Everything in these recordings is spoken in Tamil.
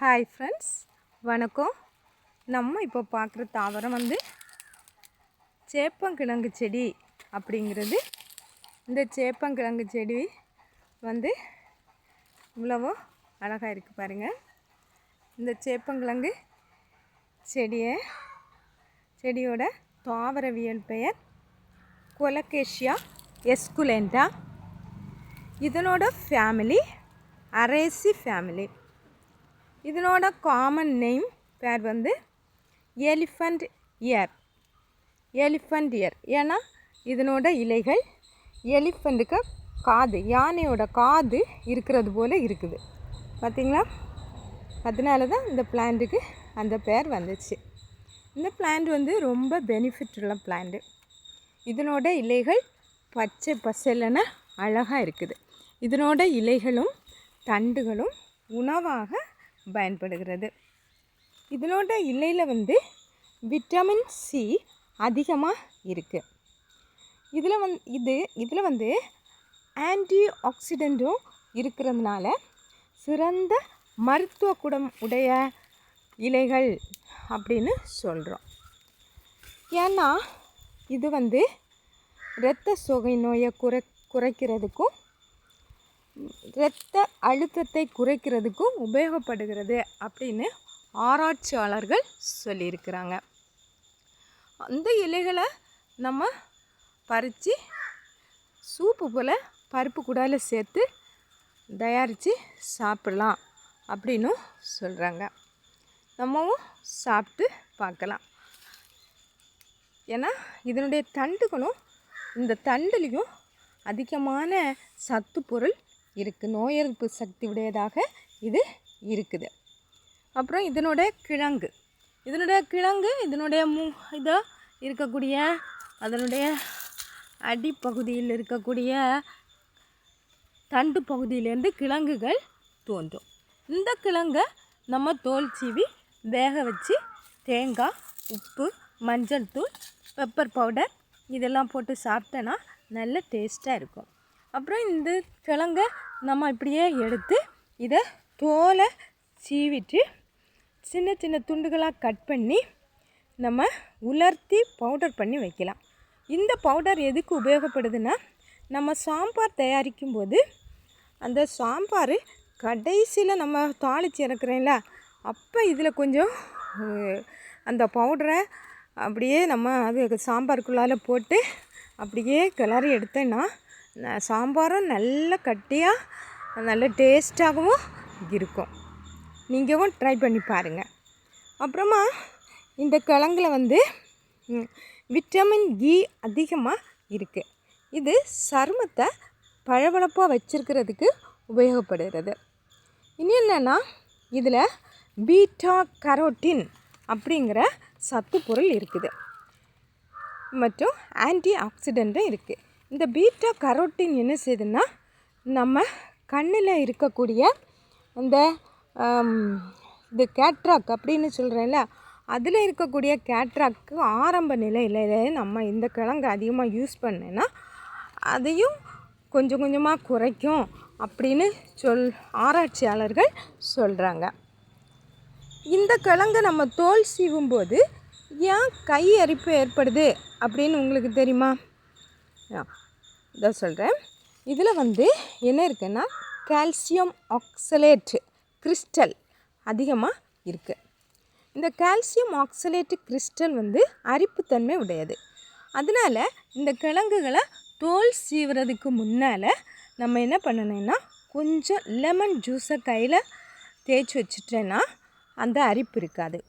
ஹாய் ஃப்ரெண்ட்ஸ், வணக்கம். நம்ம இப்போ பார்க்குற தாவரம் சேப்பங்கிழங்கு செடி அப்படிங்கிறது. இந்த சேப்பங்கிழங்கு செடி இவ்வளவோ அழகாக இருக்குது பாருங்கள். இந்த சேப்பங்கிழங்கு செடியோட தாவரவியல் பெயர் கொலகேஷியா எஸ்குலேண்டா. இதனோட ஃபேமிலி அரேசி ஃபேமிலி. இதனோட காமன் நேம் பேர் எலிஃபண்ட் இயர். ஏன்னா இதனோட இலைகள் எலிஃபண்ட்டுக்கு காது, யானையோட காது இருக்கிறது போல் இருக்குது பார்த்திங்களா. அதனால தான் இந்த பிளான்ட்டுக்கு அந்த பேர் வந்துச்சு. இந்த பிளான்ட் ரொம்ப பெனிஃபிட் உள்ள பிளான்ட்டு. இதனோட இலைகள் பச்சை பசைலன அழகாக இருக்குது. இதனோட இலைகளும் தண்டுகளும் உணவாக பயன்படுகிறது. இதனோட இலையில் விட்டமின் சி அதிகமாக இருக்குது. இதில் ஆன்டி ஆக்சிடென்ட்டும் இருக்கிறதுனால சிறந்த மருத்துவ குணம் உடைய இலைகள் அப்படின்னு சொல்கிறோம். ஏன்னா இது இரத்த சோகை நோயை குறைக்கிறதுக்கும் இரத்த அழுத்தத்தை குறைக்கிறதுக்கும் உபயோகப்படுகிறது அப்படின்னு ஆராய்ச்சியாளர்கள் சொல்லியிருக்கிறாங்க. அந்த இலைகளை நம்ம பறித்து சூப்பு போல் பருப்பு கூடால சேர்த்து தயாரித்து சாப்பிடலாம் அப்படின்னு சொல்கிறாங்க. நம்மவும் சாப்பிட்டு பார்க்கலாம். ஏன்னா இதனுடைய தண்டுகளும் இந்த தண்டுலேயும் அதிகமான சத்து பொருள் இருக்குது. நோய் எதிர்ப்பு சக்தி உடையதாக இது இருக்குது. அப்புறம் இதனுடைய கிழங்கு இதனுடைய இதோ இருக்கக்கூடிய அதனுடைய அடிப்பகுதியில் இருக்கக்கூடிய தண்டு பகுதியிலேருந்து கிழங்குகள் தோன்றும். இந்த கிழங்கை நம்ம தோல் சீவி வேக வச்சு தேங்காய், உப்பு, மஞ்சள் தூள், பெப்பர் பவுடர் இதெல்லாம் போட்டு சாப்பிட்டோன்னா நல்ல டேஸ்ட்டாக இருக்கும். அப்புறம் இந்த கிழங்கை நம்ம இப்படியே எடுத்து இதை தோலை சீவிட்டு சின்ன சின்ன துண்டுகளாக கட் பண்ணி நம்ம உலர்த்தி பவுடர் பண்ணி வைக்கலாம். இந்த பவுடர் எதுக்கு உபயோகப்படுதுன்னா, நம்ம சாம்பார் தயாரிக்கும் போது அந்த சாம்பார் கடைசியில் நம்ம தாளித்து இறக்குறோம்ல, அப்போ இதில் கொஞ்சம் அந்த பவுடரை அப்படியே நம்ம அது சாம்பாருக்குள்ளால் போட்டு அப்படியே கிளறி எடுத்தோன்னா சாம்பாரும் நல்ல கட்டியாக நல்ல டேஸ்ட்டாகவும் இருக்கும். நீங்களும் ட்ரை பண்ணி பாருங்கள். அப்புறமா இந்த கிழங்குல விட்டமின் இ அதிகமாக இருக்குது. இது சருமத்தை பளபளப்பாக வச்சுருக்கிறதுக்கு உபயோகப்படுகிறது. இனி என்னென்னா, இதில் பீட்டா கரோட்டின் அப்படிங்கிற சத்து பொருள் இருக்குது மற்றும் ஆன்டி ஆக்சிடென்ட்டும் இருக்குது. இந்த பீட்டா கரோட்டின் என்ன செய்யுதுன்னா, நம்ம கண்ணில் இருக்கக்கூடிய இந்த கேட்ராக் அப்படின்னு சொல்கிறேன்ல, அதில் இருக்கக்கூடிய கேட்ராக்கு ஆரம்ப நிலையிலே நம்ம இந்த கிழங்கு அதிகமாக யூஸ் பண்ணேன்னா அதையும் கொஞ்சம் கொஞ்சமாக குறைக்கும் அப்படின்னு ஆராய்ச்சியாளர்கள் சொல்கிறாங்க. இந்த கிழங்கு நம்ம தோல் சீவும்போது ஏன் கை அரிப்பு ஏற்படுது அப்படின்னு உங்களுக்கு தெரியுமா? இதை சொல்கிறேன். இதில் என்ன இருக்குன்னா, கால்சியம் ஆக்சலேட் கிறிஸ்டல் அதிகமாக இருக்குது. இந்த கால்சியம் ஆக்சலேட்டு கிறிஸ்டல் அரிப்புத்தன்மை உடையது. அதனால் இந்த கிழங்குகளை தோல் சீவுறதுக்கு முன்னால் நம்ம என்ன பண்ணணும்னா, கொஞ்சம் லெமன் ஜூஸை கையில் தேய்ச்சி வச்சுட்டேன்னா அந்த அரிப்பு இருக்காது.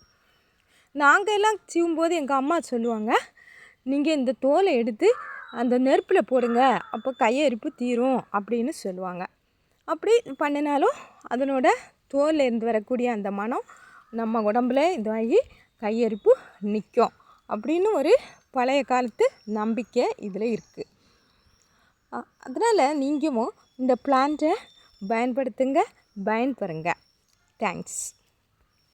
நாங்கள் எல்லாம் சீவும்போது எங்கள் அம்மா சொல்லுவாங்க, நீங்கள் இந்த தோலை எடுத்து அந்த நெருப்பில் போடுங்க, அப்போ கையரிப்பு தீரும் அப்படின்னு சொல்லுவாங்க. அப்படி பண்ணினாலும் அதனோட தோலில் இருந்து வரக்கூடிய அந்த மனம் நம்ம உடம்புல இதாகி கையரிப்பு நிற்கும் அப்படின்னு ஒரு பழைய காலத்து நம்பிக்கை இதில் இருக்குது. அதனால் நீங்களும் இந்த பிளான்ட்டை பயன்படுத்துங்க, பயன்பெறுங்க. தேங்க்ஸ்.